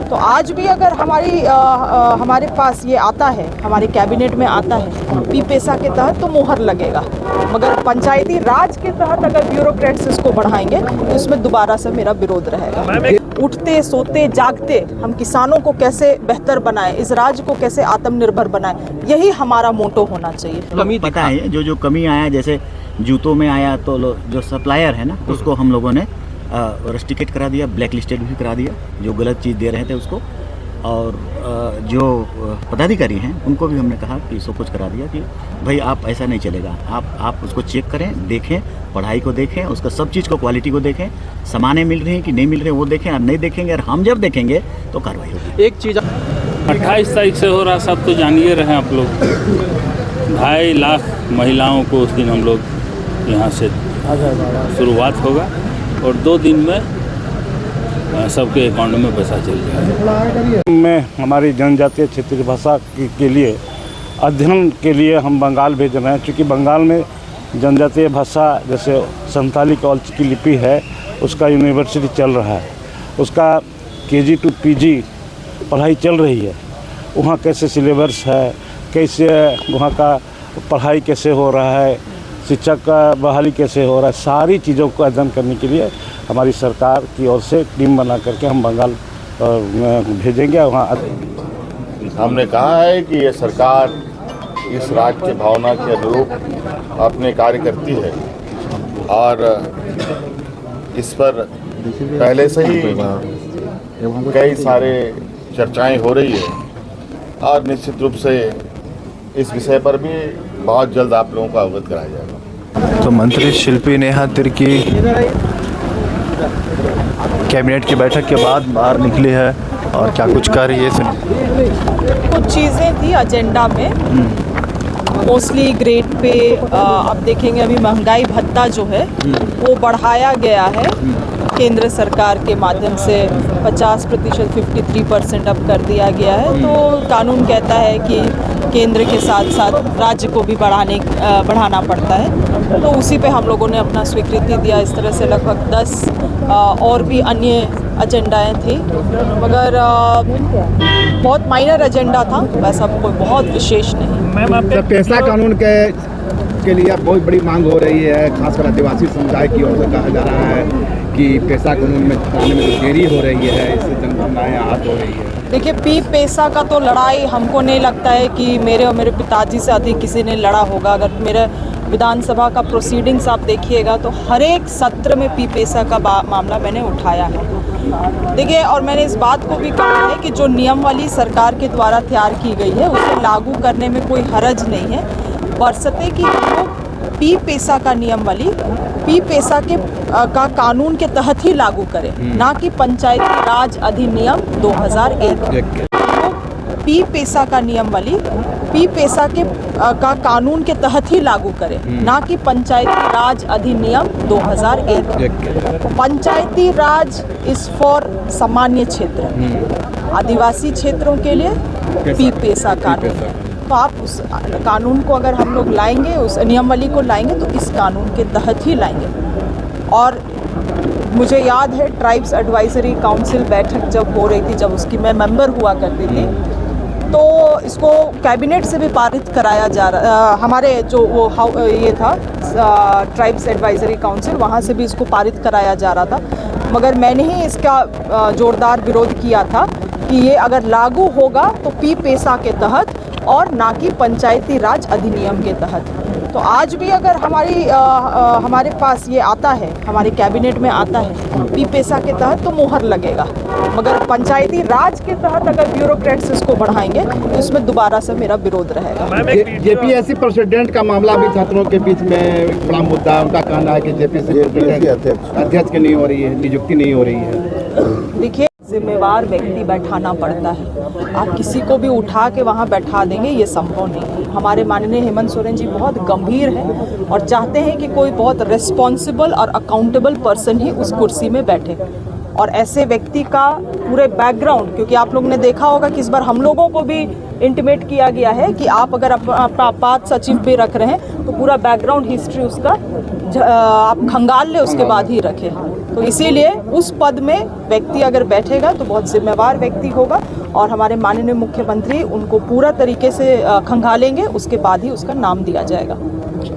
तो आज भी अगर हमारे पास ये आता है, हमारे कैबिनेट में आता है पी पेसा के तहत, तो मोहर लगेगा। मगर पंचायती राज के तहत अगर ब्यूरोक्रेट्स इसको बढ़ाएंगे तो इसमें दोबारा से मेरा विरोध रहेगा। उठते सोते जागते हम किसानों को कैसे बेहतर बनाएं, इस राज्य को कैसे आत्मनिर्भर बनाएं, यही हमारा मोटो होना चाहिए। कमी पता है, जो कमी आया, जैसे जूतों में आया, तो जो सप्लायर है ना, उसको हम लोगों ने रेस्ट्रिकेट करा दिया, ब्लैक लिस्टेड भी करा दिया, जो गलत चीज़ दे रहे थे उसको। और जो पदाधिकारी हैं उनको भी हमने कहा कि सब कुछ करा दिया कि भाई आप ऐसा नहीं चलेगा, आप उसको चेक करें, देखें, पढ़ाई को देखें, उसका सब चीज़ को, क्वालिटी को देखें, सामानें मिल रही हैं कि नहीं मिल रही हैं वो देखें। और नहीं देखेंगे और हम जब देखेंगे तो कार्रवाई होगी। एक चीज़ 28 तारीख से हो रहा, सब तो जानिए रहे आप लोग। 2.5 लाख महिलाओं को उस दिन हम लोग यहाँ से शुरुआत होगा और 2 दिन में सबके अकाउंट में पैसा चल जाएगा। में हमारी जनजातीय क्षेत्रीय भाषा के लिए अध्ययन के लिए हम बंगाल भेज रहे हैं, क्योंकि बंगाल में जनजातीय भाषा जैसे संथाली कॉलेज की लिपि है, उसका यूनिवर्सिटी चल रहा है, उसका KG to PG पढ़ाई चल रही है। वहाँ कैसे सिलेबस है, कैसे वहाँ का पढ़ाई कैसे हो रहा है, शिक्षक का बहाली कैसे हो रहा है, सारी चीज़ों को अध्ययन करने के लिए हमारी सरकार की ओर से टीम बना करके हम बंगाल भेजेंगे। वहाँ हमने कहा है कि ये सरकार इस राज्य की भावना के अनुरूप अपने कार्य करती है और इस पर पहले से ही कई सारे चर्चाएं हो रही है और निश्चित रूप से इस विषय पर भी बहुत जल्द आप लोगों को अवगत कराया जाएगा। तो मंत्री शिल्पी नेहा तिर्की कैबिनेट की बैठक के बाद बाहर निकली है और क्या कुछ कर रही है, कुछ चीज़ें थी एजेंडा में, मोस्टली ग्रेड पे अब देखेंगे अभी महंगाई भत्ता जो है वो बढ़ाया गया है केंद्र सरकार के माध्यम से 50%, 53% अब कर दिया गया है। तो कानून कहता है कि केंद्र के साथ साथ राज्य को भी बढ़ाना पड़ता है, तो उसी पे हम लोगों ने अपना स्वीकृति दिया। इस तरह से लगभग 10 और भी अन्य एजेंडाएं थी, मगर बहुत माइनर एजेंडा था, वैसा कोई बहुत विशेष नहीं। पेशा कानून के लिए बहुत बड़ी मांग हो रही है, खासकर आदिवासी समुदाय की ओर से कहा जा रहा है कि पेशा कानून में आने में जो देरी हो रही है, इससे जनगणनाएं आहत हो रही है। देखिए, पी पेशा का तो लड़ाई हमको नहीं लगता है कि मेरे और मेरे पिताजी से अधिक किसी ने लड़ा होगा। अगर मेरे विधानसभा का प्रोसीडिंग्स आप देखिएगा तो हर एक सत्र में पी पेशा का मामला मैंने उठाया है। देखिए, और मैंने इस बात को भी कहा है कि जो नियमावली सरकार के द्वारा तैयार की गई है उसे लागू करने में कोई हरज नहीं है, बशर्ते कि हम लोग पी पेशा का नियमावली पी पेशा का कानून के तहत ही लागू करें, ना कि पंचायती राज अधिनियम 2001। पी पेशा का नियमावली पी पेशा का कानून के तहत ही लागू करें, ना कि पंचायती राज अधिनियम 2001। पंचायती राज इज फॉर सामान्य क्षेत्र, आदिवासी क्षेत्रों के लिए पी पेशा कानून। तो आप उस कानून को अगर हम लोग लाएंगे, उस नियमावली को लाएंगे, तो इस कानून के तहत ही लाएंगे। और मुझे याद है ट्राइब्स एडवाइजरी काउंसिल बैठक जब हो रही थी, जब उसकी मैं मेंबर हुआ करती थी, तो इसको कैबिनेट से भी पारित कराया जा रहा, हमारे जो वो ये था ट्राइब्स एडवाइजरी काउंसिल, वहाँ से भी इसको पारित कराया जा रहा था। मगर मैंने ही इसका जोरदार विरोध किया था कि ये अगर लागू होगा तो पी पेशा के तहत और ना कि पंचायती राज अधिनियम के तहत। तो आज भी अगर हमारे पास ये आता है, हमारे कैबिनेट में आता है पी पेशा के तहत, तो मोहर लगेगा। मगर पंचायती राज के तहत अगर ब्यूरोक्रेट्स इसको बढ़ाएंगे तो इसमें दोबारा से मेरा विरोध रहेगा। जेपीएससी प्रेसिडेंट का मामला भी छात्रों के बीच में बड़ा मुद्दा है। उनका कहना है कि जेपीएससी अध्यक्ष की नहीं हो रही है, नियुक्ति नहीं हो रही है। देखिए, जिम्मेवार व्यक्ति बैठाना पड़ता है, आप किसी को भी उठा के वहाँ बैठा देंगे, ये संभव नहीं है। हमारे माननीय हेमंत सोरेन जी बहुत गंभीर हैं और चाहते हैं कि कोई बहुत रिस्पॉन्सिबल और अकाउंटेबल पर्सन ही उस कुर्सी में बैठे। और ऐसे व्यक्ति का पूरे बैकग्राउंड, क्योंकि आप लोग ने देखा होगा कि इस बार हम लोगों को भी इंटीमेट किया गया है कि आप अगर अपना आपात सचिव भी रख रहे हैं तो पूरा बैकग्राउंड हिस्ट्री उसका आप खंगाल ले, उसके बाद ही रखें। तो इसीलिए उस पद में व्यक्ति अगर बैठेगा तो बहुत जिम्मेवार व्यक्ति होगा और हमारे माननीय मुख्यमंत्री उनको पूरा तरीके से खंगालेंगे, उसके बाद ही उसका नाम दिया जाएगा।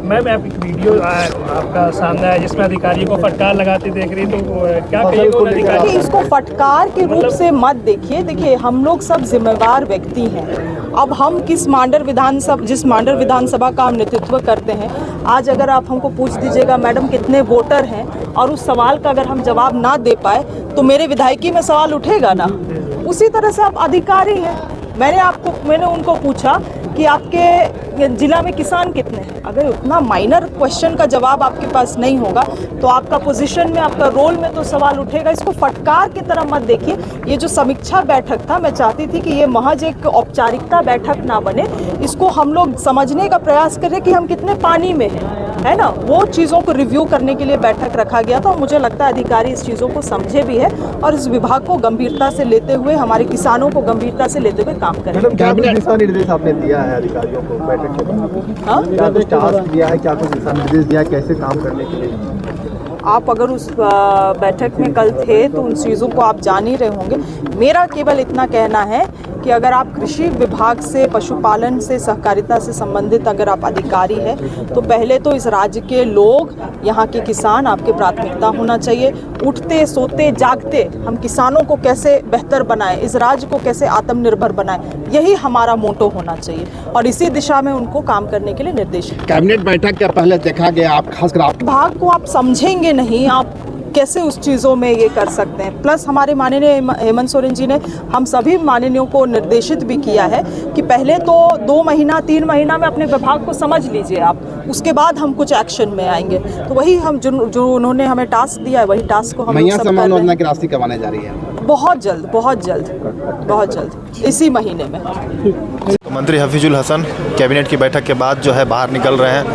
मैम एक वीडियो आपका सामने है जिसमें अधिकारियों को फटकार लगाते देख रही, तो क्या कहिएगा उन अधिकारियों देखिए, इसको फटकार के रूप से मत देखिए। देखिए, हम लोग सब जिम्मेवार व्यक्ति हैं। अब हम जिस मांडर विधानसभा का हम नेतृत्व करते हैं, आज अगर आप हमको पूछ दीजिएगा मैडम कितने वोटर हैं और उस सवाल का अगर हम जवाब ना दे पाए तो मेरे विधायकी में सवाल उठेगा ना। उसी तरह से आप अधिकारी हैं। मैंने उनको पूछा कि आपके ज़िला में किसान कितने हैं। अगर उतना माइनर क्वेश्चन का जवाब आपके पास नहीं होगा तो आपका पोजीशन में, आपका रोल में तो सवाल उठेगा। इसको फटकार की तरह मत देखिए। ये जो समीक्षा बैठक था, मैं चाहती थी कि ये महज एक औपचारिकता बैठक ना बने, इसको हम लोग समझने का प्रयास करें कि हम कितने पानी में हैं, है ना। वो चीज़ों को रिव्यू करने के लिए बैठक रखा गया था और मुझे लगता है अधिकारी इस चीज़ों को समझे भी है और इस विभाग को गंभीरता से लेते हुए, हमारे किसानों को गंभीरता से लेते हुए काम करें। क्या कुछ दिशा निर्देश आपने दिया है अधिकारियों को बैठक के बाद? हाँ? क्या कुछ टास्क दिया है, क्या कुछ दिशा निर्देश दिया है कैसे काम करने के लिए? आप अगर उस बैठक में कल थे तो उन चीज़ों को आप जान ही रहे होंगे। मेरा केवल इतना कहना है कि अगर आप कृषि विभाग से, पशुपालन से, सहकारिता से संबंधित अगर आप अधिकारी हैं तो पहले तो इस राज्य के लोग, यहाँ के किसान आपकी प्राथमिकता होना चाहिए। उठते सोते जागते हम किसानों को कैसे बेहतर बनाएं, इस राज्य को कैसे आत्मनिर्भर बनाएं, यही हमारा मोटो होना चाहिए और इसी दिशा में उनको काम करने के लिए निर्देश। कैबिनेट बैठक के पहले देखा गया, आप खासकर आप विभाग को आप समझेंगे नहीं, आप कैसे उस चीज़ों में ये कर सकते हैं। प्लस हमारे माननीय हेमंत सोरेन जी ने हम सभी माननीयों को निर्देशित भी किया है कि पहले तो 2 महीना 3 महीना में अपने विभाग को समझ लीजिए आप, उसके बाद हम कुछ एक्शन में आएंगे। तो वही हम जो उन्होंने हमें टास्क दिया है वही टास्क को हम मैया सम्मान योजना की राशि कब आने जा रही है? बहुत जल्द इसी महीने में। तो मंत्री हफीजुल हसन कैबिनेट की बैठक के बाद जो है बाहर निकल रहे हैं।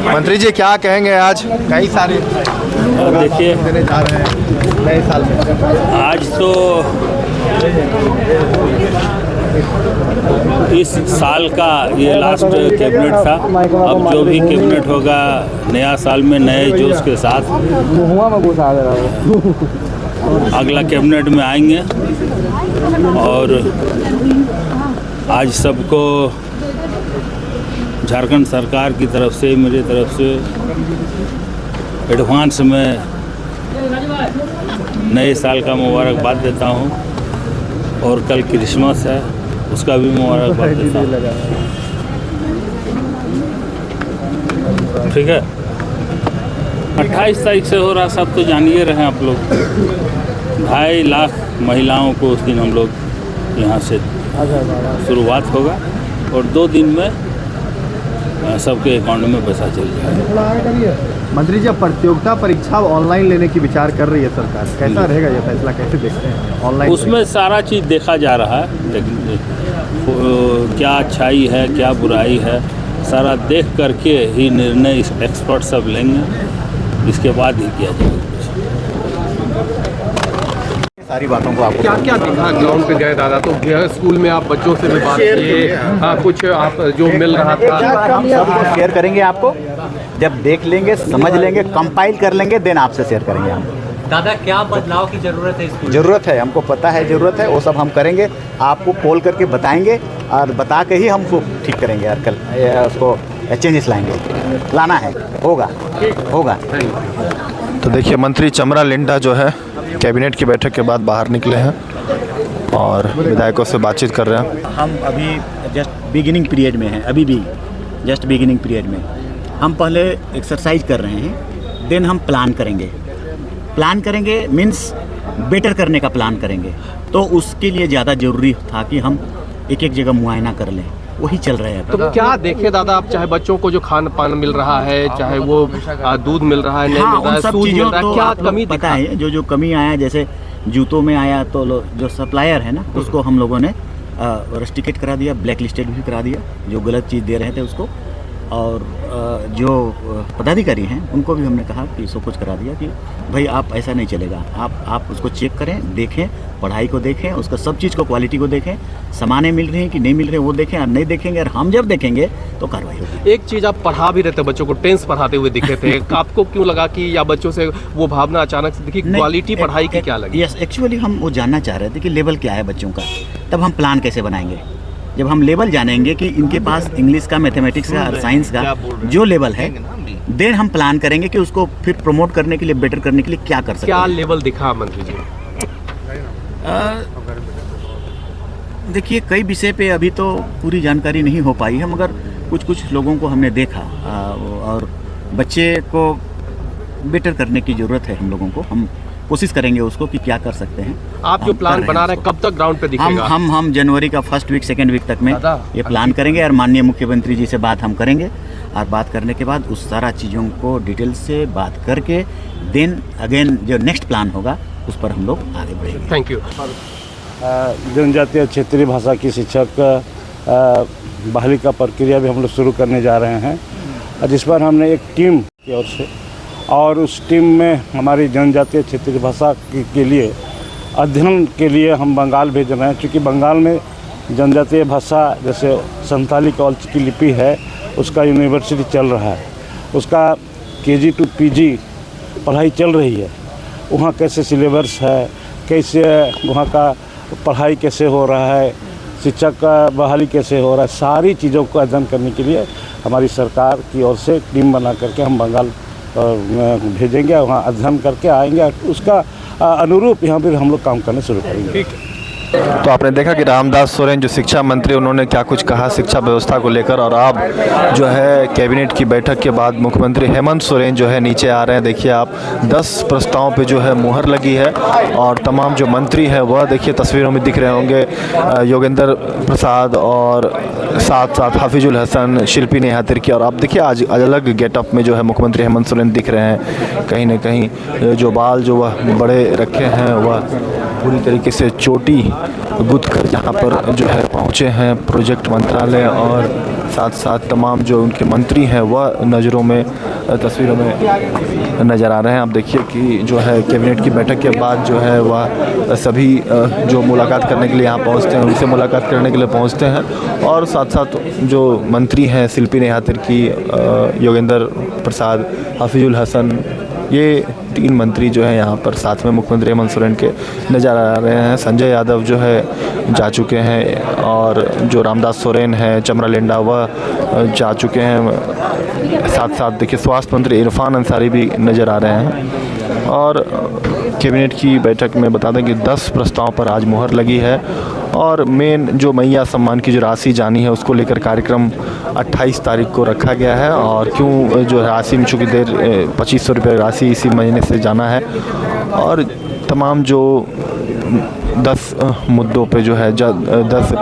मंत्री जी क्या कहेंगे? आज कई सारे देखिए, देने जा रहे हैं नए साल में। आज तो इस साल का ये लास्ट कैबिनेट था। अब जो भी कैबिनेट होगा नया साल में नए जोश के साथ अगला कैबिनेट में आएंगे और आज सबको झारखंड सरकार की तरफ से, मेरी तरफ से एडवांस में नए साल का मुबारकबाद देता हूं और कल क्रिसमस है, उसका भी मुबारकबाद देता हूं। ठीक है, 28 तारीख से हो रहा, सब तो जानिए रहे आप लोग। 2.5 लाख महिलाओं को उस दिन हम लोग यहाँ से शुरुआत होगा और 2 दिन में सबके अकाउंट में पैसा चल जाएगा। मंत्री जी, प्रतियोगिता परीक्षा ऑनलाइन लेने की विचार कर रही है सरकार, कैसा रहेगा ये फैसला, कैसे देखते हैं ऑनलाइन? उसमें सारा चीज़ देखा जा रहा है, लेकिन क्या अच्छाई है क्या बुराई है, सारा देख करके ही निर्णय एक्सपर्ट सब लेंगे, इसके बाद ही किया जाएगा। सारी बातों को आपको क्या दिखा? ग्राउंड पे गए दादा तो स्कूल में आप बच्चों से भी बात किए, कुछ आप जो मिल रहा था हम सबको शेयर करेंगे। आपको जब देख लेंगे, समझ लेंगे, कंपाइल कर लेंगे, देन आपसे शेयर करेंगे हम। दादा क्या बदलाव की ज़रूरत है इसको? ज़रूरत है, हमको पता है ज़रूरत है, वो सब हम करेंगे, आपको कॉल करके बताएंगे और बता के ही हमको ठीक करेंगे यार। कल उसको चेंजेस लाना है, होगा। तो देखिए मंत्री चमरा लिंडा जो है कैबिनेट की बैठक के बाद बाहर निकले हैं और विधायकों से बातचीत कर रहे हैं। हम अभी जस्ट बिगिनिंग पीरियड में हैं, अभी भी जस्ट बिगिनिंग पीरियड में हम पहले एक्सरसाइज कर रहे हैं, देन हम प्लान करेंगे मीन्स बेटर करने का प्लान करेंगे। तो उसके लिए ज़्यादा ज़रूरी था कि हम एक जगह मुआयना कर लें, वही चल रहा है। तो क्या देखे दादा आप, चाहे बच्चों को जो खान पान मिल रहा है, चाहे वो दूध मिल रहा है, नहीं मिल रहा है, सब सूद मिल चीज़ों रहा है, तो क्या कमी पता है? जो कमी आया, जैसे जूतों में आया तो जो सप्लायर है ना, उसको हम लोगों ने रेस्ट्रिकेट करा दिया, ब्लैक लिस्टेड भी करा दिया, जो गलत चीज़ दे रहे थे उसको। और जो पदाधिकारी हैं उनको भी हमने कहा कि सब कुछ करा दिया कि भाई आप ऐसा नहीं चलेगा, आप उसको चेक करें, देखें, पढ़ाई को देखें, उसका सब चीज़ को क्वालिटी को देखें, सामानें मिल रही हैं कि नहीं मिल रहे वो देखें, और नहीं देखेंगे और हम जब देखेंगे तो कार्रवाई होगी। एक चीज़ आप पढ़ा भी रहते बच्चों को, टेंस पढ़ाते हुए दिखे थे, आपको क्यों लगा कि या बच्चों से वो भावना अचानक से दिखी, क्वालिटी पढ़ाई की क्या लगी? यस, एक्चुअली हम वो जानना चाह रहे थे कि लेवल क्या है बच्चों का, तब हम प्लान कैसे बनाएंगे। जब हम लेवल जानेंगे कि इनके पास इंग्लिश का, मैथमेटिक्स का और साइंस का जो लेवल है, देन हम प्लान करेंगे कि उसको फिर प्रमोट करने के लिए, बेटर करने के लिए क्या कर सकते हैं। क्या लेवल दिखा मंत्री जी? देखिए, कई विषय पे अभी तो पूरी जानकारी नहीं हो पाई है, मगर कुछ लोगों को हमने देखा और बच्चे को बेटर करने की ज़रूरत है हम लोगों को। हम कोशिश करेंगे उसको कि क्या कर सकते हैं। आप जो प्लान बना रहे हैं कब तक ग्राउंड पे दिखेगा? हम जनवरी का फर्स्ट वीक, सेकेंड वीक तक में ये प्लान करेंगे और माननीय मुख्यमंत्री जी से बात हम करेंगे, और बात करने के बाद उस सारा चीज़ों को डिटेल से बात करके देन अगेन जो नेक्स्ट प्लान होगा उस पर हम लोग आगे बढ़ेंगे। Thank you. जनजातीय क्षेत्रीय भाषा की शिक्षक बहाली का प्रक्रिया भी हम लोग शुरू करने जा रहे हैं, जिस पर हमने एक टीम की ओर से, और उस टीम में हमारी जनजातीय क्षेत्रीय भाषा के लिए अध्ययन के लिए हम बंगाल भेज रहे हैं, क्योंकि बंगाल में जनजातीय भाषा जैसे संताली कॉलेज की लिपि है उसका यूनिवर्सिटी चल रहा है, उसका KG to PG पढ़ाई चल रही है। वहाँ कैसे सिलेबस है, कैसे वहाँ का पढ़ाई कैसे हो रहा है, शिक्षक का बहाली कैसे हो रहा है, सारी चीज़ों को अध्ययन करने के लिए हमारी सरकार की ओर से टीम बना करके हम बंगाल भेजेंगे, वहाँ अध्ययन करके आएंगे, उसका अनुरूप यहाँ पर हम लोग काम करना शुरू करेंगे। तो आपने देखा कि रामदास सोरेन जो शिक्षा मंत्री, उन्होंने क्या कुछ कहा शिक्षा व्यवस्था को लेकर, और अब जो है कैबिनेट की बैठक के बाद मुख्यमंत्री हेमंत सोरेन जो है नीचे आ रहे हैं। देखिए आप 10 प्रस्तावों पे जो है मुहर लगी है, और तमाम जो मंत्री हैं वह देखिए तस्वीरों में दिख रहे होंगे, योगेंद्र प्रसाद और साथ साथ हाफिजुल हसन, शिल्पी नेहा तिर्की, और आप देखिए आज अलग गेटअप में जो है मुख्यमंत्री हेमंत सोरेन दिख रहे हैं। कहीं ना कहीं जो बाल जो वह बड़े रखे हैं वह पूरी तरीके से चोटी गुद कर यहाँ पर जो है पहुँचे हैं प्रोजेक्ट मंत्रालय, और साथ साथ तमाम जो उनके मंत्री हैं वह नज़रों में, तस्वीरों में नज़र आ रहे हैं। आप देखिए कि जो है कैबिनेट की बैठक के बाद जो है वह सभी जो मुलाकात करने के लिए यहाँ पहुँचते हैं उनसे मुलाकात करने के लिए पहुँचते हैं, और साथ साथ जो मंत्री हैं शिल्पी नेहा तिर्की, योगेंद्र प्रसाद, हाफिजुल हसन, ये 3 मंत्री जो है यहाँ पर साथ में मुख्यमंत्री हेमंत सोरेन के नज़र आ रहे हैं। संजय यादव जो है जा चुके हैं, और जो रामदास सोरेन है, चमरा लेंडा, वह जा चुके हैं। साथ साथ देखिए स्वास्थ्य मंत्री इरफान अंसारी भी नज़र आ रहे हैं। और कैबिनेट की बैठक में बता दें कि 10 प्रस्ताव पर आज मुहर लगी है, और मेन जो मैया सम्मान की जो राशि जानी है उसको लेकर कार्यक्रम 28 तारीख को रखा गया है। और क्यों जो राशि में चूँकि 2500 रुपये राशि इसी महीने से जाना है, और तमाम जो 10 मुद्दों पे जो है 10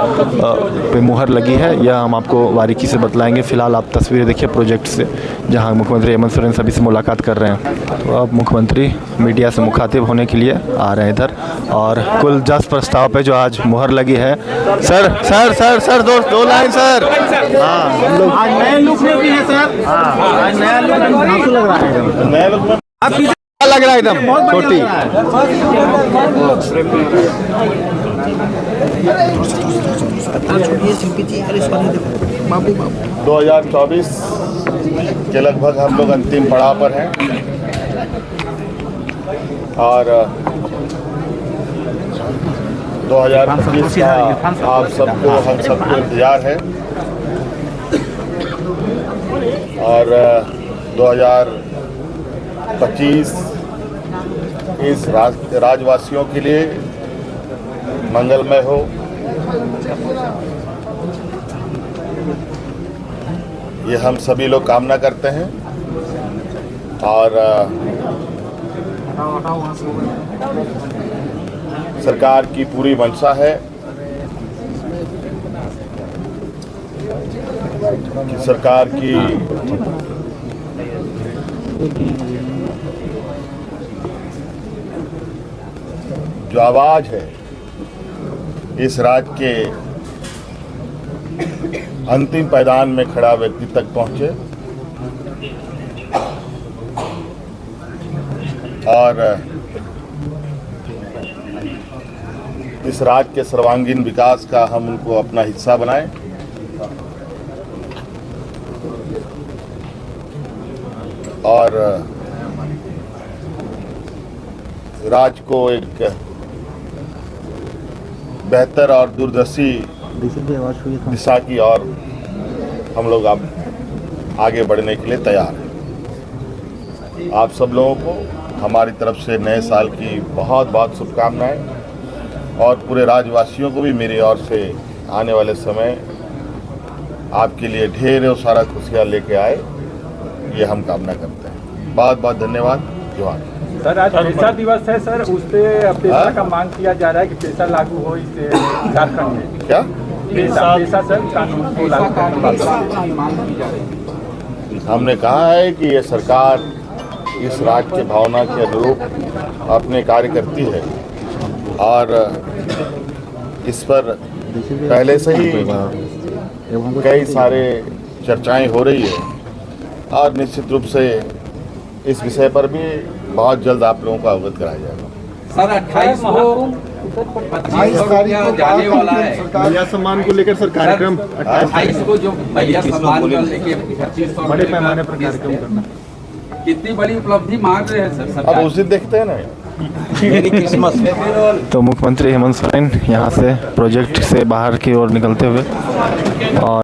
पे मुहर लगी है, यह हम आपको बारीकी से बतलाएंगे। फ़िलहाल आप तस्वीरें देखिए प्रोजेक्ट से, जहां मुख्यमंत्री हेमंत सोरेन सभी से मुलाकात कर रहे हैं। तो अब मुख्यमंत्री मीडिया से मुखातिब होने के लिए आ रहे हैं इधर, और कुल 10 प्रस्ताव पे जो आज मुहर लगी है। सर सर सर सर दो लाइन सर। हाँ, हम लोग आज नए लुक में भी है सर। आज नया लुक लग रहा है, नया लुक में लग रहा है एकदम छोटी। 2024 के लगभग हम लोग अंतिम पड़ाव पर हैं, और 2025 का आप सबको, हम सबको इंतजार है, और 2025 इस राज्यवासियों के लिए मंगलमय हो। ये हम सभी लोग कामना करते हैं, और सरकार की पूरी मंशा है कि सरकार की जो आवाज़ है इस राज्य के अंतिम पायदान में खड़ा व्यक्ति तक पहुंचे और इस राज्य के सर्वांगीण विकास का हम उनको अपना हिस्सा बनाएं और राज्य को एक बेहतर और दूरदर्शी दिशा की ओर हम लोग अब आगे बढ़ने के लिए तैयार हैं। आप सब लोगों को हमारी तरफ से नए साल की बहुत बहुत शुभकामनाएं और पूरे राज्यवासियों को भी मेरी ओर से आने वाले समय आपके लिए ढेर सारा खुशियाँ लेके आए, ये हम कामना करते हैं। बहुत बहुत धन्यवाद। जोहार। सर आज पेशा दिवस है सर, उस पे पेशा का मांग किया जा रहा है कि पेशा लागू हो इस झारखंड में। क्या पेशा सर कानून को लागू करने की मांग की जा रही है। हमने कहा है कि ये सरकार इस राज्य की भावना के अनुरूप अपने कार्य करती है और इस पर पहले से ही कई सारे चर्चाएं हो रही है और निश्चित रूप से इस विषय पर भी बहुत जल्द आप लोगों को अवगत कराया जाएगा। सर 28 को जाने वाला है महिला सम्मान को लेकर सर कार्यक्रम 28 को जो महिला सम्मान को लेकर बड़े पैमाने पर कार्यक्रम करना, कितनी बड़ी उपलब्धि मान रहे हैं सर। अब उस दिन देखते हैं ना। तो मुख्यमंत्री हेमंत सोरेन यहाँ से प्रोजेक्ट से बाहर की ओर निकलते हुए और